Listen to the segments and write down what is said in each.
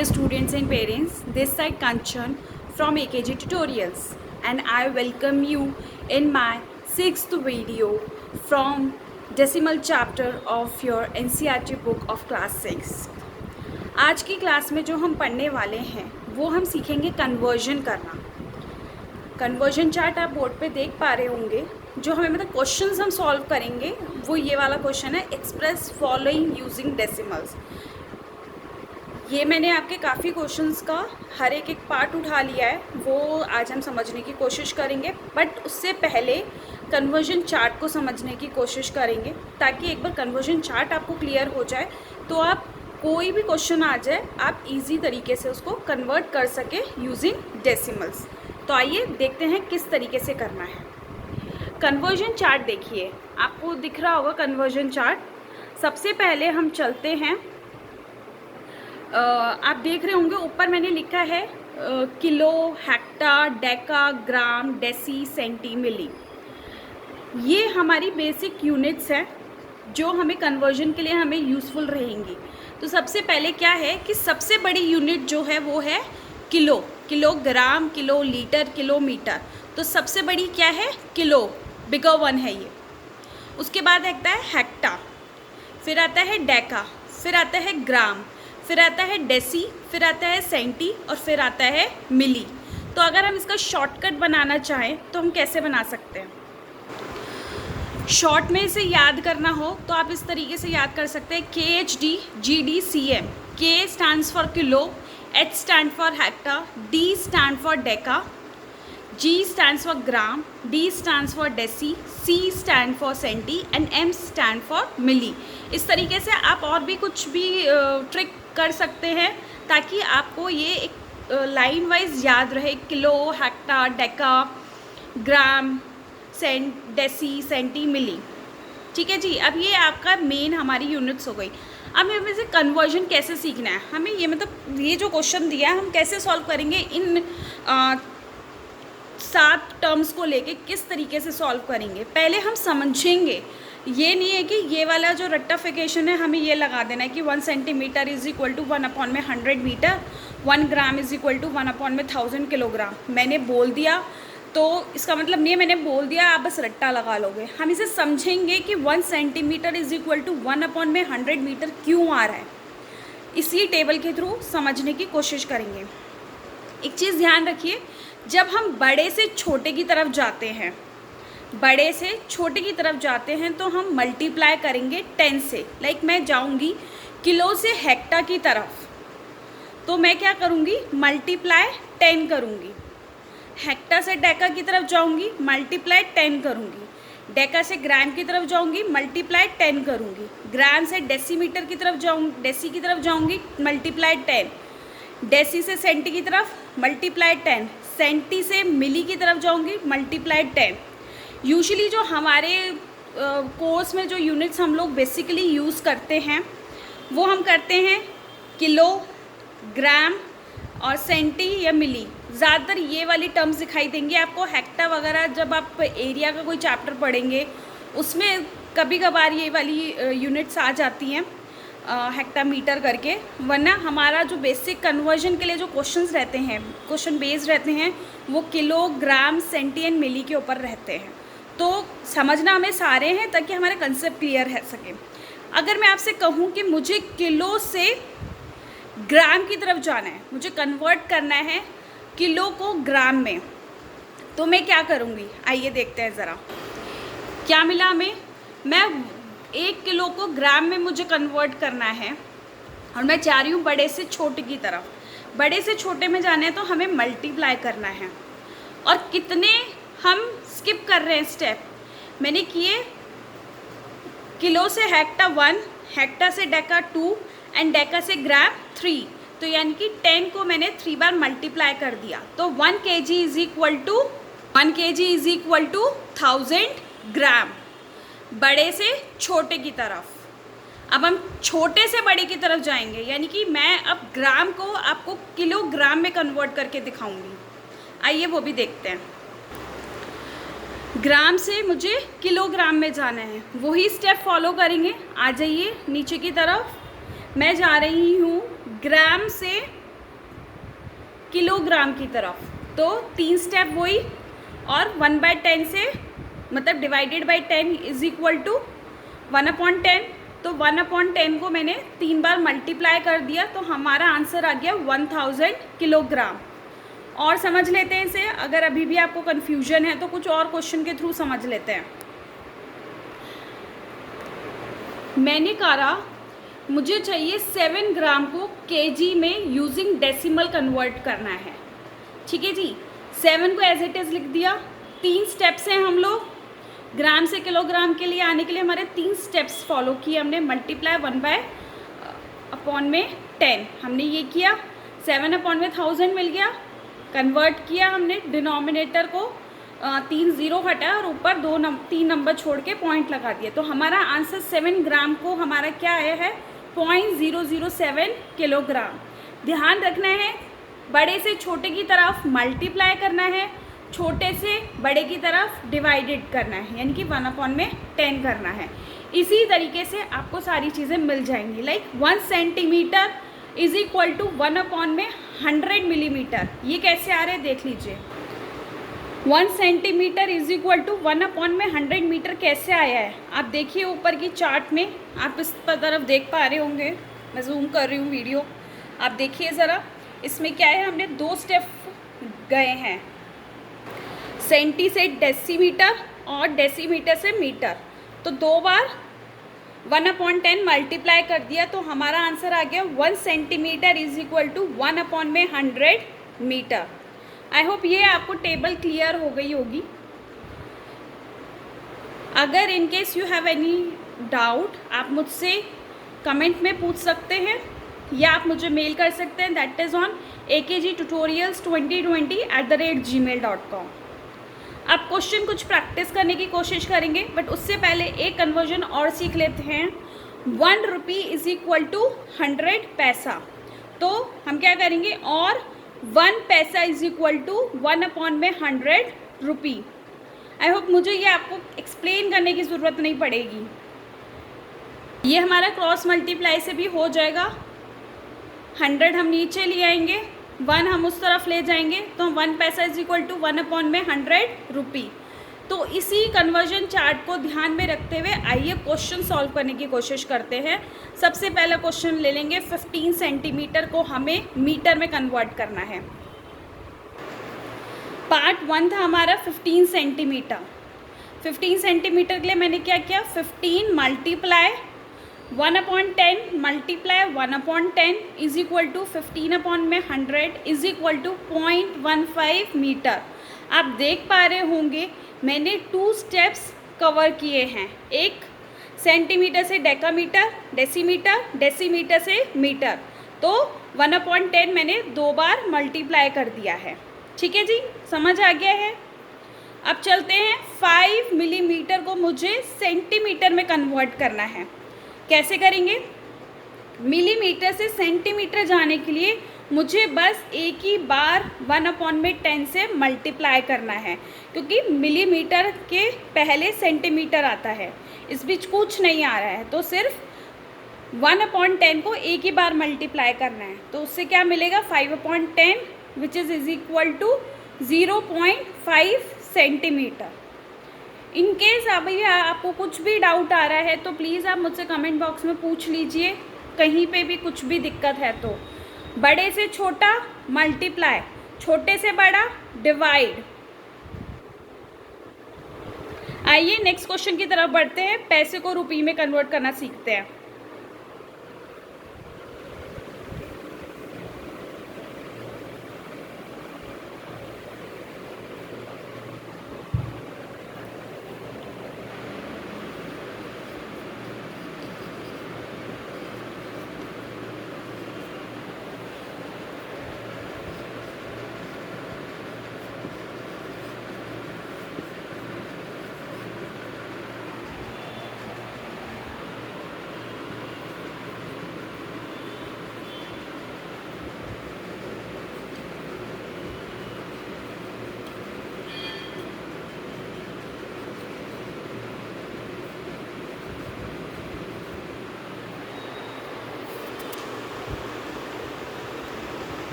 dear students and parents, this side Kanchan from AKG Tutorials, and I welcome you in my 6th video from decimal chapter of your NCERT book of class 6. आज की class में जो हम पढ़ने वाले हैं वो हम सीखेंगे कन्वर्जन करना. कन्वर्जन चार्ट आप बोर्ड पे देख पा रहे होंगे. जो हमें मतलब क्वेश्चंस हम सॉल्व करेंगे वो ये वाला क्वेश्चन है, एक्सप्रेस फॉलोइंग यूजिंग डेसिमल्स. ये मैंने आपके काफ़ी क्वेश्चंस का हर एक पार्ट उठा लिया है, वो आज हम समझने की कोशिश करेंगे. बट उससे पहले कन्वर्जन चार्ट को समझने की कोशिश करेंगे ताकि एक बार कन्वर्जन चार्ट आपको क्लियर हो जाए तो आप कोई भी क्वेश्चन आ जाए आप इजी तरीके से उसको कन्वर्ट कर सके यूजिंग डेसिमल्स. तो आइए देखते हैं किस तरीके से करना है. कन्वर्जन चार्ट देखिए, आपको दिख रहा होगा कन्वर्जन चार्ट. सबसे पहले हम चलते हैं, आप देख रहे होंगे ऊपर मैंने लिखा है किलो, हेक्टा, डेका, ग्राम, डेसी, सेंटी, मिली. ये हमारी बेसिक यूनिट्स हैं जो हमें कन्वर्जन के लिए हमें यूज़फुल रहेंगी. तो सबसे पहले क्या है कि सबसे बड़ी यूनिट जो है वो है kilo, kilogram, kilo litre, kilometre. तो सबसे बड़ी क्या है? किलो, बिगर वन है ये. उसके बाद आता है हेक्टा, फिर आता है डेका, फिर आता है ग्राम, फिर आता है डेसी, फिर आता है सेंटी और फिर आता है मिली. तो अगर हम इसका शॉर्टकट बनाना चाहें तो हम कैसे बना सकते हैं? शॉर्ट में इसे याद करना हो तो आप इस तरीके से याद कर सकते हैं, KHD GD CM. K stands for kilo, H stand for hecto, D stand for deca, G stands for gram, D stands for deci, C stand for centi and M stand for milli. इस तरीके से आप और भी कुछ भी trick कर सकते हैं ताकि आपको ये एक लाइन वाइज याद रहे. किलो, हेक्टा, डेका, ग्राम, डेसी, सेंटी, मिली. ठीक है जी. अब ये आपका मेन हमारी यूनिट्स हो गई. अब हमें से कन्वर्जन कैसे सीखना है, हमें ये मतलब ये जो क्वेश्चन दिया है हम कैसे सॉल्व करेंगे, इन 7 टर्म्स को लेके किस तरीके से सॉल्व करेंगे. पहले हम समझेंगे. ये नहीं है कि ये वाला जो रट्टाफिकेशन है हमें ये लगा देना है कि 1 centimetre is equal to 1/100 metre, 1 gram is equal to 1/1000 kilogram. मैंने बोल दिया तो इसका मतलब नहीं है मैंने बोल दिया आप बस रट्टा लगा लोगे. हम इसे समझेंगे कि 1 centimetre is equal to 1/100 metre क्यों आ रहा है, इसी टेबल के थ्रू समझने की कोशिश करेंगे. एक चीज़ ध्यान रखिए, जब हम बड़े से छोटे की तरफ जाते हैं, बड़े से छोटे की तरफ जाते हैं तो हम मल्टीप्लाई करेंगे 10 से. लाइक मैं जाऊंगी किलो से हेक्टा की तरफ तो मैं क्या करूंगी, मल्टीप्लाई 10 करूंगी. हेक्टा से डेका की तरफ जाऊंगी, मल्टीप्लाई 10 करूंगी. डेका से ग्राम की तरफ जाऊंगी, मल्टीप्लाई 10 करूंगी. ग्राम से डेसीमीटर की तरफ डेसी की तरफ जाऊंगी, मल्टीप्लाई 10. डेसी से सेंटी की तरफ, मल्टीप्लाई 10. सेंटी से मिली की तरफ जाऊंगी, मल्टीप्लाई 10. यूजुअली जो हमारे कोर्स में जो यूनिट्स हम लोग बेसिकली यूज़ करते हैं वो हम करते हैं किलो, ग्राम और सेंटी या मिली. ज़्यादातर ये वाली टर्म्स दिखाई देंगी आपको. हेक्टा वगैरह जब आप एरिया का कोई चैप्टर पढ़ेंगे उसमें कभी कभार ये वाली यूनिट्स आ जाती हैं, हेक्टा मीटर करके. वरना हमारा जो बेसिक कन्वर्जन के लिए जो क्वेश्चंस रहते हैं, क्वेश्चन बेस्ड रहते हैं, वो किलो, ग्राम, सेंटी एंड मिली के ऊपर रहते हैं. तो समझना हमें सारे हैं ताकि हमारा कंसेप्ट क्लियर रह सके. अगर मैं आपसे कहूँ कि मुझे किलो से ग्राम की तरफ जाना है, मुझे कन्वर्ट करना है किलो को ग्राम में, तो मैं क्या करूँगी, आइए देखते हैं ज़रा. क्या मिला हमें, मैं 1 किलो को ग्राम में मुझे कन्वर्ट करना है और मैं जा रही हूँ बड़े से छोटे की तरफ. बड़े से छोटे में जाना है तो हमें मल्टीप्लाई करना है. और कितने हम स्किप कर रहे हैं स्टेप, मैंने किए किलो से हेक्टा 1, हेक्टा से डेका 2 एंड डेका से ग्राम 3. तो यानी कि 10 को मैंने 3 बार मल्टीप्लाई कर दिया. तो 1 kg इज इक्वल टू 1000 ग्राम. बड़े से छोटे की तरफ. अब हम छोटे से बड़े की तरफ जाएंगे, यानी कि मैं अब ग्राम को आपको किलोग्राम में कन्वर्ट करके दिखाऊंगी. आइए वो भी देखते हैं. ग्राम से मुझे किलोग्राम में जाना है, वही स्टेप फॉलो करेंगे. आ जाइए नीचे की तरफ. मैं जा रही हूँ ग्राम से किलोग्राम की तरफ। तो 3 स्टेप वही, और 1/10 से मतलब divided by 10 is equal to 1/10। तो 1/10 को मैंने 3 बार मल्टीप्लाई कर दिया, तो हमारा आंसर आ गया 1000 किलोग्राम। और समझ लेते हैं इसे, अगर अभी भी आपको कन्फ्यूजन है तो कुछ और क्वेश्चन के थ्रू समझ लेते हैं। मैंने कहा मुझे चाहिए 7 ग्राम को केजी में यूजिंग डेसिमल कन्वर्ट करना है। ठीक है जी, 7 को एज इट इज़ लिख दिया। 3 स्टेप्स हैं हम लोग ग्राम से किलोग्राम के लिए आने के लिए, हमारे 3 स्टेप्स फॉलो किए हमने। मल्टीप्लाई 1/10 हमने ये किया, 7/1000 मिल गया, कन्वर्ट किया हमने, डिनोमिनेटर को 3 ज़ीरो हटा और ऊपर 3 नंबर छोड़ के पॉइंट लगा दिया। तो हमारा आंसर 7 ग्राम को हमारा क्या आया है, 0.007 किलोग्राम। ध्यान रखना है, बड़े से छोटे की तरफ मल्टीप्लाई करना है, छोटे से बड़े की तरफ डिवाइडेड करना है, यानी कि 1/10 करना है। इसी तरीके से आपको सारी चीज़ें मिल जाएंगी। Like 1 centimetre is equal to 1/100 millimetre. ये कैसे आ रहे हैं देख लीजिए। 1 centimetre is equal to 1/100 metre कैसे आया है, आप देखिए ऊपर की चार्ट में, आप इस तरफ देख पा रहे होंगे, मैं जूम कर रही हूँ वीडियो, आप देखिए ज़रा। इसमें क्या है, हमने 2 स्टेप गए हैं, सेंटी से डेसीमीटर और डेसीमीटर से मीटर। तो 2 बार 1/10 मल्टीप्लाई कर दिया, तो हमारा आंसर आ गया 1 centimetre is equal to 1/100 metre. I hope ये आपको टेबल क्लियर हो गई होगी। अगर in case you have any doubt, आप मुझसे कमेंट में पूछ सकते हैं या आप मुझे मेल कर सकते हैं, दैट इज़ ऑन akgtutorials2020@gmail.com। अब क्वेश्चन कुछ प्रैक्टिस करने की कोशिश करेंगे, बट उससे पहले एक कन्वर्जन और सीख लेते हैं। 1 रुपी इज इक्वल टू 100 पैसा। तो हम क्या करेंगे, और 1 paisa is equal to 1/100 rupee. I hope मुझे ये आपको एक्सप्लेन करने की ज़रूरत नहीं पड़ेगी, ये हमारा क्रॉस मल्टीप्लाई से भी हो जाएगा। 100 हम नीचे ले आएंगे, 1 हम उस तरफ ले जाएंगे, तो 1 पैसा इज इक्वल टू 1/100 रुपी। तो इसी कन्वर्जन चार्ट को ध्यान में रखते हुए आइए क्वेश्चन सॉल्व करने की कोशिश करते हैं। सबसे पहला क्वेश्चन ले लेंगे, 15 सेंटीमीटर को हमें मीटर में कन्वर्ट करना है। पार्ट 1 था हमारा 15 सेंटीमीटर। 15 सेंटीमीटर के लिए मैंने क्या किया, 15 multiply 1/10 multiply 1/10 is equal to 15/100 is equal to 0.15 metre. आप देख पा रहे होंगे मैंने 2 स्टेप्स कवर किए हैं, एक सेंटीमीटर से डेकामीटर, डेसीमीटर, डेसीमीटर से मीटर। तो 1/10 मैंने 2 बार मल्टीप्लाई कर दिया है। ठीक है जी, समझ आ गया है। अब चलते हैं, 5 मिलीमीटर को मुझे सेंटीमीटर में कन्वर्ट करना है। कैसे करेंगे, मिलीमीटर से सेंटीमीटर जाने के लिए मुझे बस एक ही बार 1/10 से मल्टीप्लाई करना है, क्योंकि मिलीमीटर के पहले सेंटीमीटर आता है, इस बीच कुछ नहीं आ रहा है। तो सिर्फ 1/10 को एक ही बार मल्टीप्लाई करना है। तो उससे क्या मिलेगा, 5/10 which is equal to 0.5 centimetre. In case अभी आपको कुछ भी डाउट आ रहा है तो प्लीज़ आप मुझसे कमेंट बॉक्स में पूछ लीजिए, कहीं पे भी कुछ भी दिक्कत है तो। बड़े से छोटा मल्टीप्लाई, छोटे से बड़ा डिवाइड। आइए नेक्स्ट क्वेश्चन की तरफ बढ़ते हैं, पैसे को रुपये में कन्वर्ट करना सीखते हैं।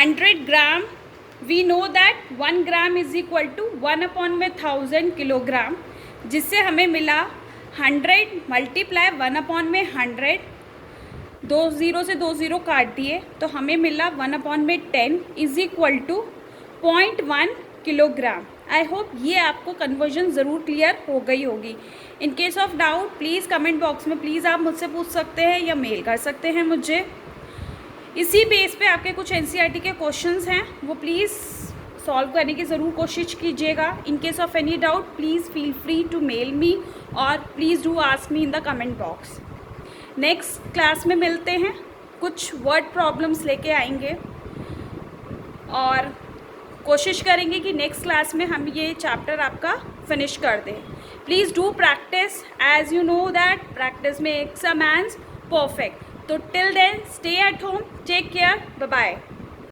100 gram, we know that 1 gram is equal to 1/1000 kilogram, जिससे हमें मिला 100 मल्टीप्लाई 1/100, 2 ज़ीरो से 2 ज़ीरो काट दिए तो हमें मिला 1/10 is equal to 0.1 kilogram. I hope ये आपको कन्वर्जन ज़रूर क्लियर हो गई होगी। In case of doubt please comment box में प्लीज़ आप मुझसे पूछ सकते हैं या मेल कर सकते हैं मुझे। इसी बेस पे आपके कुछ एनसीईआरटी के क्वेश्चंस हैं, वो प्लीज़ सॉल्व करने की ज़रूर कोशिश कीजिएगा। In case of any doubt please feel free to mail me और please do ask me in the comment box. Next class में मिलते हैं, कुछ वर्ड प्रॉब्लम्स लेके आएंगे और कोशिश करेंगे कि नेक्स्ट क्लास में हम ये चैप्टर आपका फिनिश कर दें। Please do practice, as you know that practice makes a man perfect. तो till then stay at home, take care, bye bye.